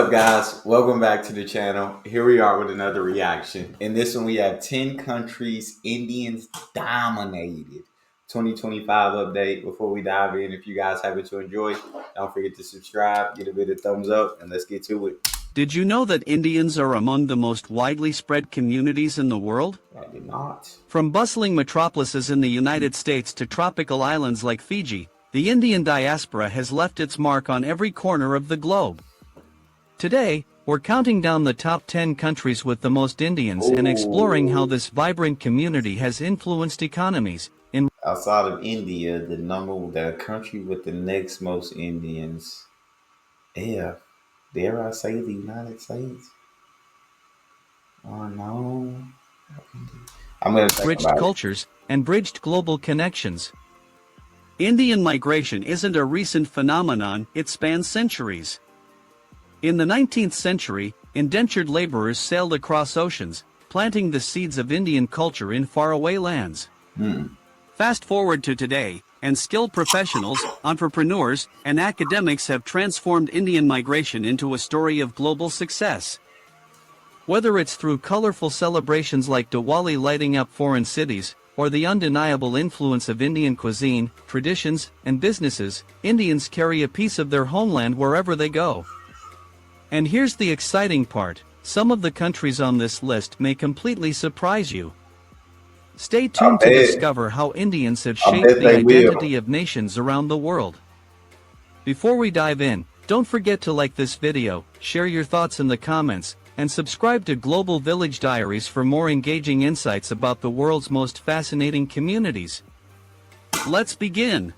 What's up, guys? Welcome back to the channel. Here we are with another reaction. In this one, we have 10 countries Indians dominated. 2025 update. Before we dive in, if you guys happen to enjoy, don't forget to subscribe, get a bit of thumbs up, and let's get to it. Did you know that Indians are among the most widely spread communities in the world? I did not. From bustling metropolises in the United States to tropical islands like Fiji, the Indian diaspora has left its mark on every corner of the globe. Today, we're counting down the top 10 countries with the most Indians and exploring how this vibrant community has influenced economies. Outside of India, the country with the next most Indians. Yeah. Dare I say the United States? Oh no. I'm going to think Rich about cultures and bridged global connections. Indian migration isn't a recent phenomenon, it spans centuries. In the 19th century, indentured laborers sailed across oceans, planting the seeds of Indian culture in faraway lands. Fast forward to today, and skilled professionals, entrepreneurs, and academics have transformed Indian migration into a story of global success. Whether it's through colorful celebrations like Diwali lighting up foreign cities, or the undeniable influence of Indian cuisine, traditions, and businesses, Indians carry a piece of their homeland wherever they go. And here's the exciting part, some of the countries on this list may completely surprise you. Stay tuned to discover how Indians have shaped the identity of nations around the world. Before we dive in, don't forget to like this video, share your thoughts in the comments, and subscribe to Global Village Diaries for more engaging insights about the world's most fascinating communities. Let's begin.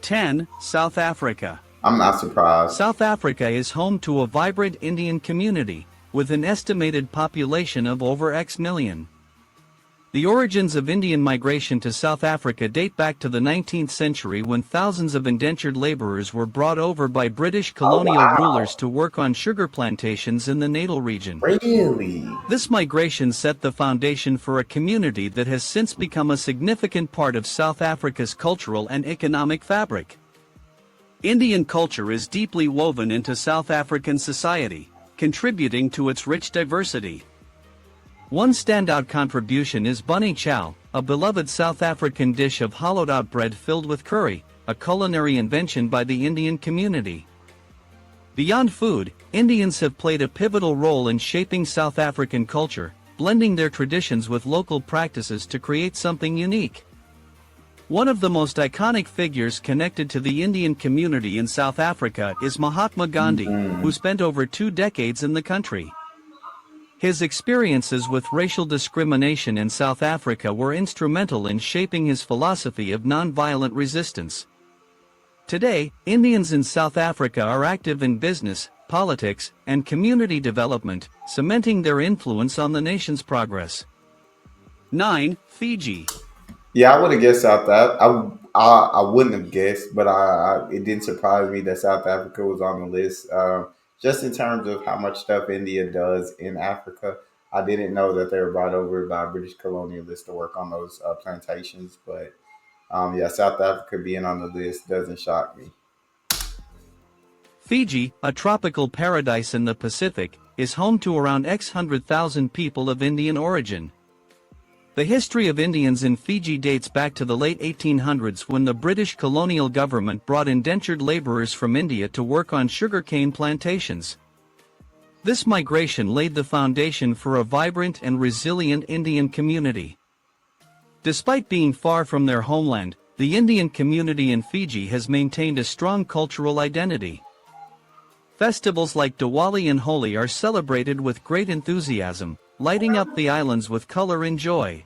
10. South Africa. I'm not surprised. South Africa is home to a vibrant Indian community, with an estimated population of over X million. The origins of Indian migration to South Africa date back to the 19th century when thousands of indentured laborers were brought over by British colonial rulers to work on sugar plantations in the Natal region. Really? This migration set the foundation for a community that has since become a significant part of South Africa's cultural and economic fabric. Indian culture is deeply woven into South African society, contributing to its rich diversity. One standout contribution is bunny chow, a beloved South African dish of hollowed-out bread filled with curry, a culinary invention by the Indian community. Beyond food, Indians have played a pivotal role in shaping South African culture, blending their traditions with local practices to create something unique. One of the most iconic figures connected to the Indian community in South Africa is Mahatma Gandhi, who spent over 2 decades in the country. His experiences with racial discrimination in South Africa were instrumental in shaping his philosophy of nonviolent resistance. Today, Indians in South Africa are active in business, politics, and community development, cementing their influence on the nation's progress. 9. Fiji. Yeah, I would have guessed South Africa. I wouldn't have guessed, but it didn't surprise me that South Africa was on the list. Just in terms of how much stuff India does in Africa, I didn't know that they were brought over by British colonialists to work on those plantations. But yeah, South Africa being on the list doesn't shock me. Fiji, a tropical paradise in the Pacific, is home to around X 100,000 people of Indian origin. The history of Indians in Fiji dates back to the late 1800s when the British colonial government brought indentured laborers from India to work on sugarcane plantations. This migration laid the foundation for a vibrant and resilient Indian community. Despite being far from their homeland, the Indian community in Fiji has maintained a strong cultural identity. Festivals like Diwali and Holi are celebrated with great enthusiasm, lighting up the islands with color and joy.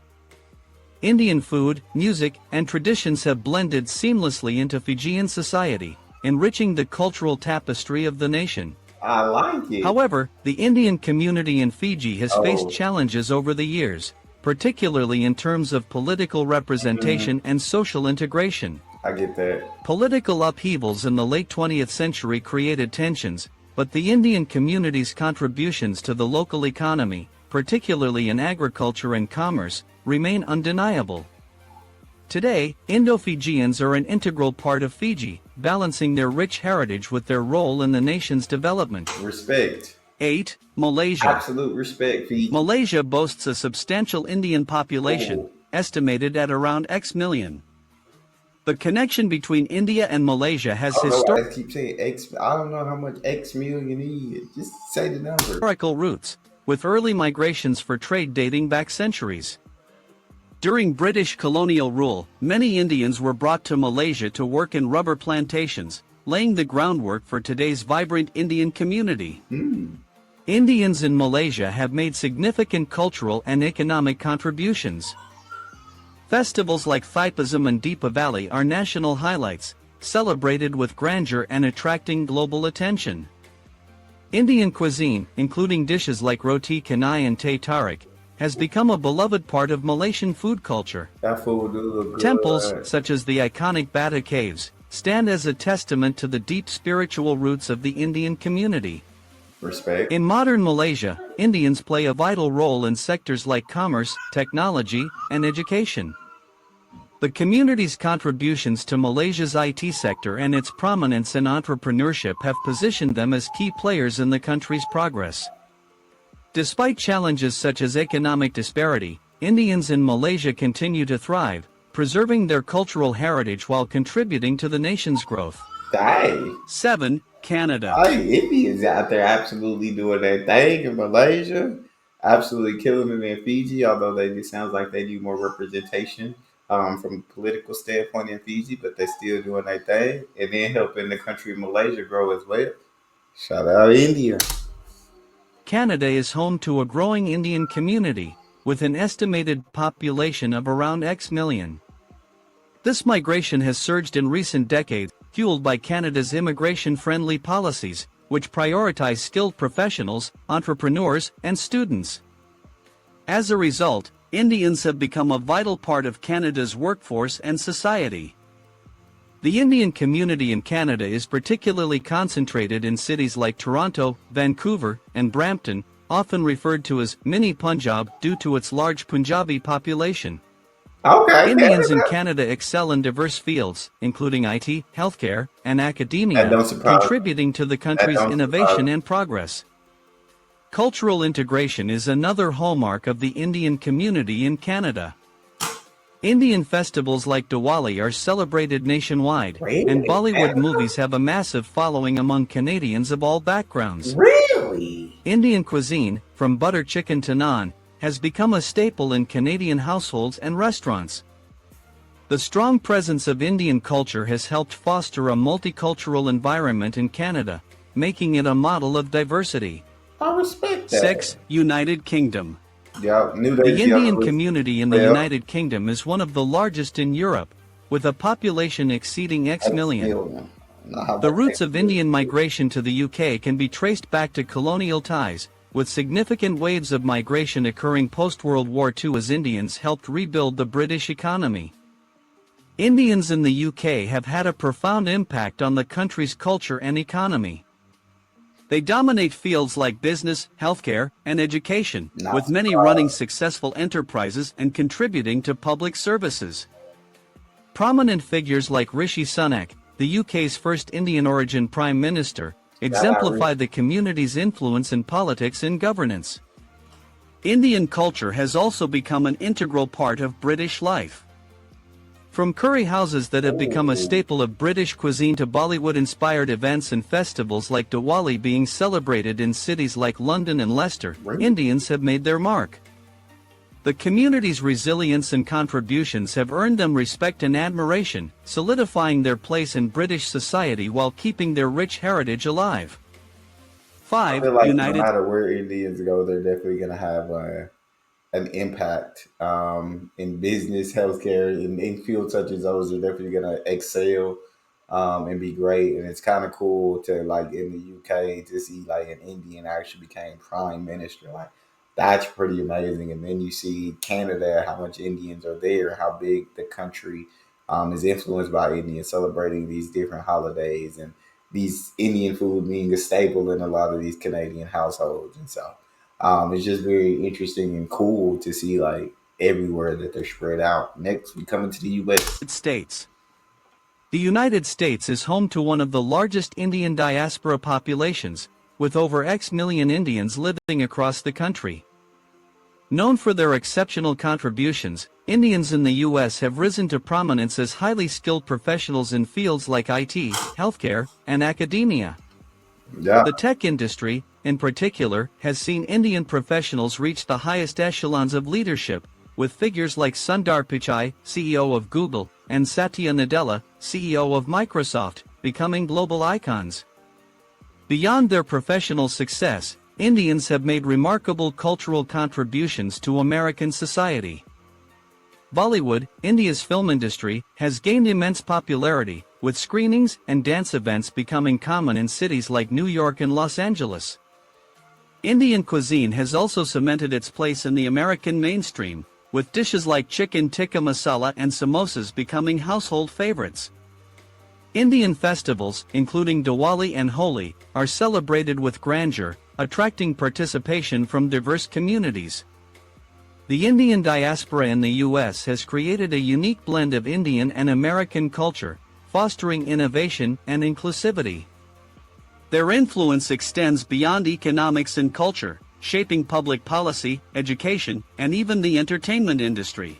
Indian food, music, and traditions have blended seamlessly into Fijian society, enriching the cultural tapestry of the nation. I like it. However, the Indian community in Fiji has faced challenges over the years, particularly in terms of political representation and social integration. I get that. Political upheavals in the late 20th century created tensions, but the Indian community's contributions to the local economy, particularly in agriculture and commerce, remain undeniable. Today, Indo-Fijians are an integral part of Fiji, balancing their rich heritage with their role in the nation's development. Respect. 8. Malaysia. Absolute respect, Fiji. Malaysia boasts a substantial Indian population, Oh, estimated at around X million. The connection between India and Malaysia has I don't know why I keep saying X. I don't know how much X million is. Just say the number. historical roots, with early migrations for trade dating back centuries. During British colonial rule, many Indians were brought to Malaysia to work in rubber plantations, laying the groundwork for today's vibrant Indian community. Indians in Malaysia have made significant cultural and economic contributions. Festivals like Thaipusam and Deepavali are national highlights, celebrated with grandeur and attracting global attention. Indian cuisine, including dishes like roti canai and teh tarik, has become a beloved part of Malaysian food culture. That food do look good. Temples, such as the iconic Bata Caves, stand as a testament to the deep spiritual roots of the Indian community. Respect. In modern Malaysia, Indians play a vital role in sectors like commerce, technology, and education. The community's contributions to Malaysia's IT sector and its prominence in entrepreneurship have positioned them as key players in the country's progress. Despite challenges such as economic disparity, Indians in Malaysia continue to thrive, preserving their cultural heritage while contributing to the nation's growth. Dang. 7. Canada. Indians out there absolutely doing their thing in Malaysia. Absolutely killing it in Fiji, although it sounds like they need more representation from a political standpoint in Fiji, but they're still doing their thing and then helping the country of Malaysia grow as well. Shout out India. Canada is home to a growing Indian community, with an estimated population of around X million. This migration has surged in recent decades, fueled by Canada's immigration-friendly policies, which prioritize skilled professionals, entrepreneurs, and students. As a result, Indians have become a vital part of Canada's workforce and society. The Indian community in Canada is particularly concentrated in cities like Toronto, Vancouver, and Brampton, often referred to as Mini Punjab due to its large Punjabi population. Okay. Indians in Canada excel in diverse fields, including IT, healthcare, and That academia, don't surprise me. contributing to the That country's don't surprise innovation me. and progress. Cultural integration is another hallmark of the Indian community in Canada. Indian festivals like Diwali are celebrated nationwide, and Really? Bollywood movies have a massive following among Canadians of all backgrounds. Really? Indian cuisine, from butter chicken to naan, has become a staple in Canadian households and restaurants. The strong presence of Indian culture has helped foster a multicultural environment in Canada, making it a model of diversity. I respect that. 6. United Kingdom. Yeah, New The Daisy Indian was- community in the Yeah. United Kingdom is one of the largest in Europe, with a population exceeding X million. Know how The much roots they- of Indian migration to the UK can be traced back to colonial ties, with significant waves of migration occurring post-World War II as Indians helped rebuild the British economy. Indians in the UK have had a profound impact on the country's culture and economy. They dominate fields like business, healthcare, and education, Not with many surprised. running successful enterprises and contributing to public services. Prominent figures like Rishi Sunak, the UK's first Indian origin Prime Minister, exemplify the community's influence in politics and governance. Indian culture has also become an integral part of British life. From curry houses that have become a staple of British cuisine to Bollywood-inspired events and festivals like Diwali being celebrated in cities like London and Leicester, Really? Indians have made their mark. The community's resilience and contributions have earned them respect and admiration, solidifying their place in British society while keeping their rich heritage alive. I 5. feel like no United matter where Indians go, they're definitely gonna have an impact in business, healthcare, in fields such as those. They're definitely gonna excel and be great. And it's kind of cool to like in the UK to see like an Indian actually became prime minister. Like that's pretty amazing. And then you see Canada, how much Indians are there, how big the country is influenced by Indians celebrating these different holidays and these Indian food being a staple in a lot of these Canadian households. And so it's just very interesting and cool to see like everywhere that they're spread out. Next, we come into the U.S. States. The United States is home to one of the largest Indian diaspora populations, with over X million Indians living across the country. Known for their exceptional contributions, Indians in the U.S. have risen to prominence as highly skilled professionals in fields like IT, healthcare, and academia. Yeah, The tech industry, in particular, has seen Indian professionals reach the highest echelons of leadership, with figures like Sundar Pichai, CEO of Google, and Satya Nadella, CEO of Microsoft, becoming global icons. Beyond their professional success, Indians have made remarkable cultural contributions to American society. Bollywood, India's film industry, has gained immense popularity, with screenings and dance events becoming common in cities like New York and Los Angeles. Indian cuisine has also cemented its place in the American mainstream, with dishes like chicken tikka masala and samosas becoming household favorites. Indian festivals, including Diwali and Holi, are celebrated with grandeur, attracting participation from diverse communities. The Indian diaspora in the U.S. has created a unique blend of Indian and American culture, fostering innovation and inclusivity. Their influence extends beyond economics and culture, shaping public policy, education, and even the entertainment industry.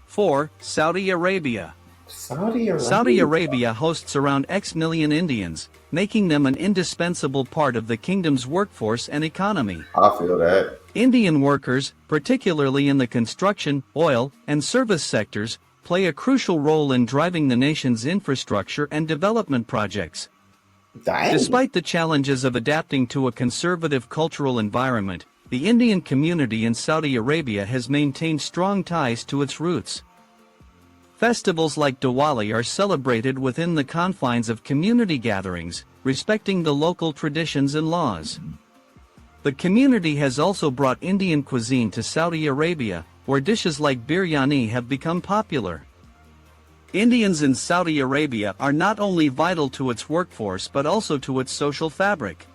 4. Saudi Arabia. Saudi Arabia. Saudi Arabia hosts around X million Indians, making them an indispensable part of the kingdom's workforce and economy. I feel that. Indian workers, particularly in the construction, oil, and service sectors, play a crucial role in driving the nation's infrastructure and development projects. Dang. Despite the challenges of adapting to a conservative cultural environment, the Indian community in Saudi Arabia has maintained strong ties to its roots. Festivals like Diwali are celebrated within the confines of community gatherings, respecting the local traditions and laws. The community has also brought Indian cuisine to Saudi Arabia, where dishes like biryani have become popular. Indians in Saudi Arabia are not only vital to its workforce but also to its social fabric.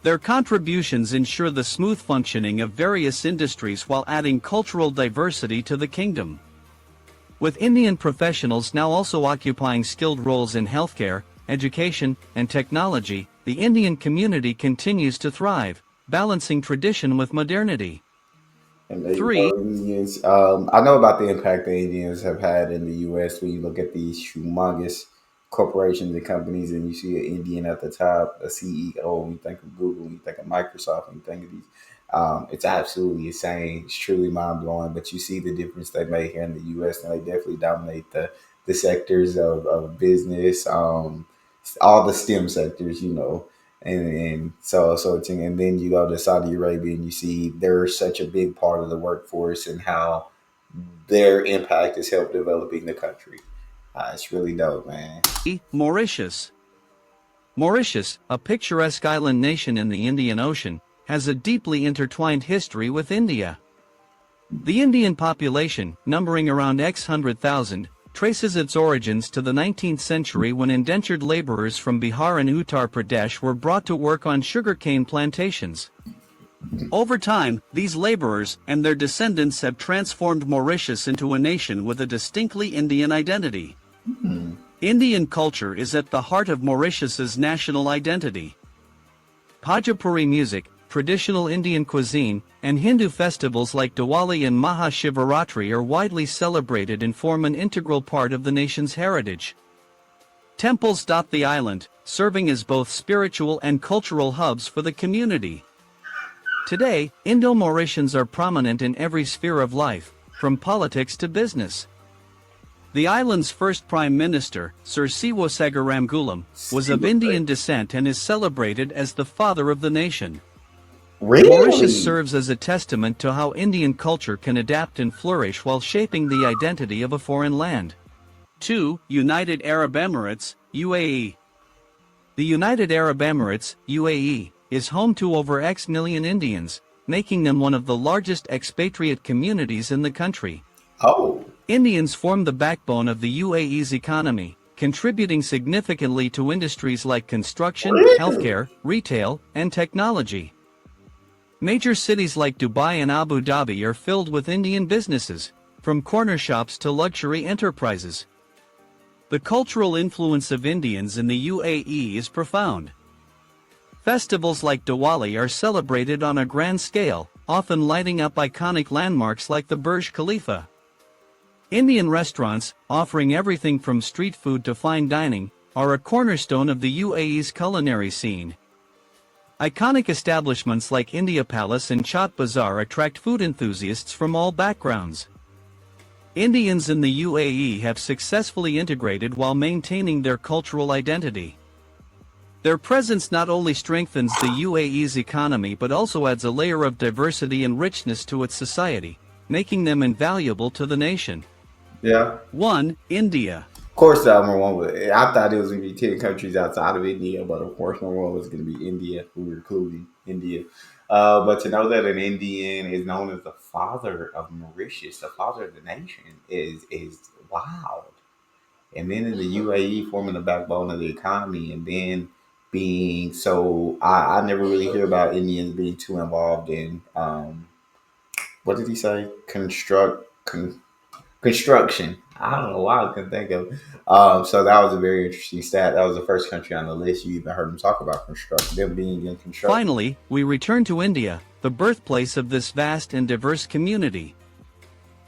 Their contributions ensure the smooth functioning of various industries while adding cultural diversity to the kingdom. With Indian professionals now also occupying skilled roles in healthcare, education, and technology, the Indian community continues to thrive, balancing tradition with modernity. And the 3. Indians, I know about the impact the Indians have had in the U.S. When you look at these humongous corporations and companies, and you see an Indian at the top, a CEO. When you think of Google, when you think of Microsoft, when you think of these, it's absolutely insane. It's truly mind blowing. But you see the difference they make here in the U.S. and they definitely dominate the sectors of business, all the STEM sectors, and so it's, and then you go to Saudi Arabia and you see they're such a big part of the workforce and how their impact has helped developing the country. It's really dope, man. Mauritius. Mauritius, a picturesque island nation in the Indian Ocean, has a deeply intertwined history with India. The Indian population, numbering around X 100,000, traces its origins to the 19th century when indentured laborers from Bihar and Uttar Pradesh were brought to work on sugarcane plantations. Over time, these laborers and their descendants have transformed Mauritius into a nation with a distinctly Indian identity. Indian culture is at the heart of Mauritius's national identity. Bhojpuri music, traditional Indian cuisine, and Hindu festivals like Diwali and Mahashivaratri are widely celebrated and form an integral part of the nation's heritage. Temples dot the island, serving as both spiritual and cultural hubs for the community. Today, Indo-Mauritians are prominent in every sphere of life, from politics to business. The island's first Prime Minister, Sir Siwa Sagaramgulam, was of Indian descent and is celebrated as the father of the nation. Really? Mauritius serves as a testament to how Indian culture can adapt and flourish while shaping the identity of a foreign land. 2. United Arab Emirates, UAE. The United Arab Emirates, UAE, is home to over X million Indians, making them one of the largest expatriate communities in the country. Oh, Indians form the backbone of the UAE's economy, contributing significantly to industries like construction, really? healthcare, retail, and technology. Major cities like Dubai and Abu Dhabi are filled with Indian businesses, from corner shops to luxury enterprises. The cultural influence of Indians in the UAE is profound. Festivals like Diwali are celebrated on a grand scale, often lighting up iconic landmarks like the Burj Khalifa. Indian restaurants, offering everything from street food to fine dining, are a cornerstone of the UAE's culinary scene. Iconic establishments like India Palace and Chaat Bazaar attract food enthusiasts from all backgrounds. Indians in the UAE have successfully integrated while maintaining their cultural identity. Their presence not only strengthens the UAE's economy but also adds a layer of diversity and richness to its society, making them invaluable to the nation. Yeah. 1. India. Of course, number one was. I thought it was going to be 10 countries outside of India, but of course, number one was going to be India. We were including India. But to know that an Indian is known as the father of Mauritius, the father of the nation, is wild. And then in the UAE, forming the backbone of the economy, and then being so, I never really hear about Indians being too involved in what did he say? Construction. I don't know why I couldn't think of. So that was a very interesting stat. That was the first country on the list you even heard them talk about construction. Them being in construction. Finally, we return to India, the birthplace of this vast and diverse community.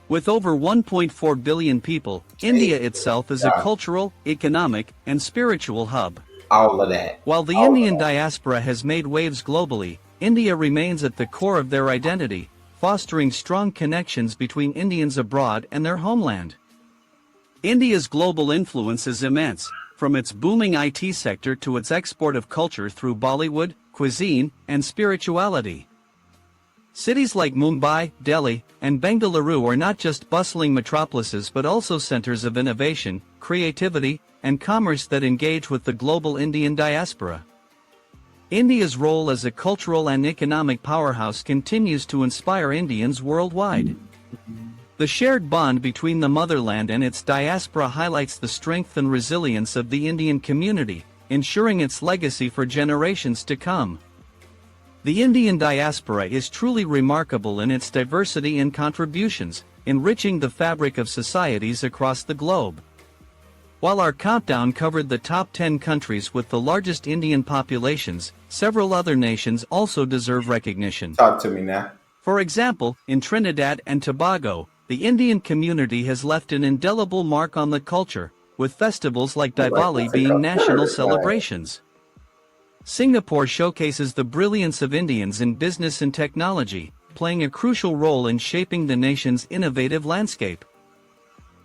With over 1.4 billion people, India itself is a cultural, economic, and spiritual hub. All of that. While the Indian diaspora has made waves globally, India remains at the core of their identity, fostering strong connections between Indians abroad and their homeland. India's global influence is immense, from its booming IT sector to its export of culture through Bollywood, cuisine, and spirituality. Cities like Mumbai, Delhi, and Bengaluru are not just bustling metropolises but also centers of innovation, creativity, and commerce that engage with the global Indian diaspora. India's role as a cultural and economic powerhouse continues to inspire Indians worldwide. The shared bond between the motherland and its diaspora highlights the strength and resilience of the Indian community, ensuring its legacy for generations to come. The Indian diaspora is truly remarkable in its diversity and contributions, enriching the fabric of societies across the globe. While our countdown covered the top 10 countries with the largest Indian populations, several other nations also deserve recognition. Talk to me now. For example, in Trinidad and Tobago, the Indian community has left an indelible mark on the culture, with festivals like Diwali being national celebrations. Singapore showcases the brilliance of Indians in business and technology, playing a crucial role in shaping the nation's innovative landscape.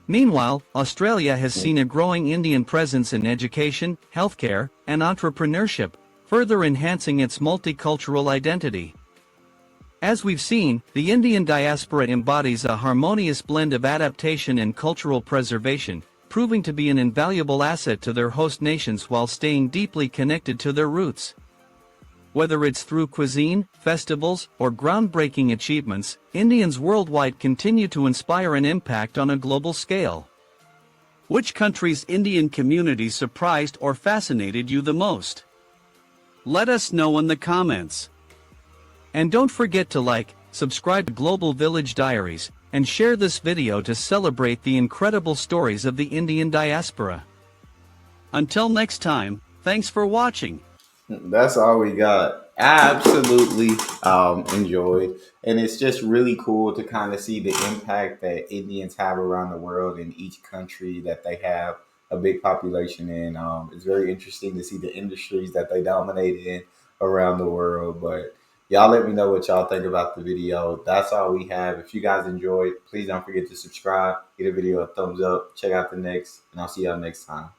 Meanwhile, Australia has seen a growing Indian presence in education, healthcare, and entrepreneurship, further enhancing its multicultural identity. As we've seen, the Indian diaspora embodies a harmonious blend of adaptation and cultural preservation, proving to be an invaluable asset to their host nations while staying deeply connected to their roots. Whether it's through cuisine, festivals, or groundbreaking achievements, Indians worldwide continue to inspire and impact on a global scale. Which country's Indian community surprised or fascinated you the most? Let us know in the comments. And don't forget to like, subscribe to Global Village Diaries, and share this video to celebrate the incredible stories of the Indian diaspora. Until next time, thanks for watching. That's all we got. Absolutely enjoyed. And it's just really cool to kind of see the impact that Indians have around the world in each country that they have a big population in. It's very interesting to see the industries that they dominate in around the world. But y'all let me know what y'all think about the video. That's all we have. If you guys enjoyed, please don't forget to subscribe, give the video a thumbs up, check out the next, and I'll see y'all next time.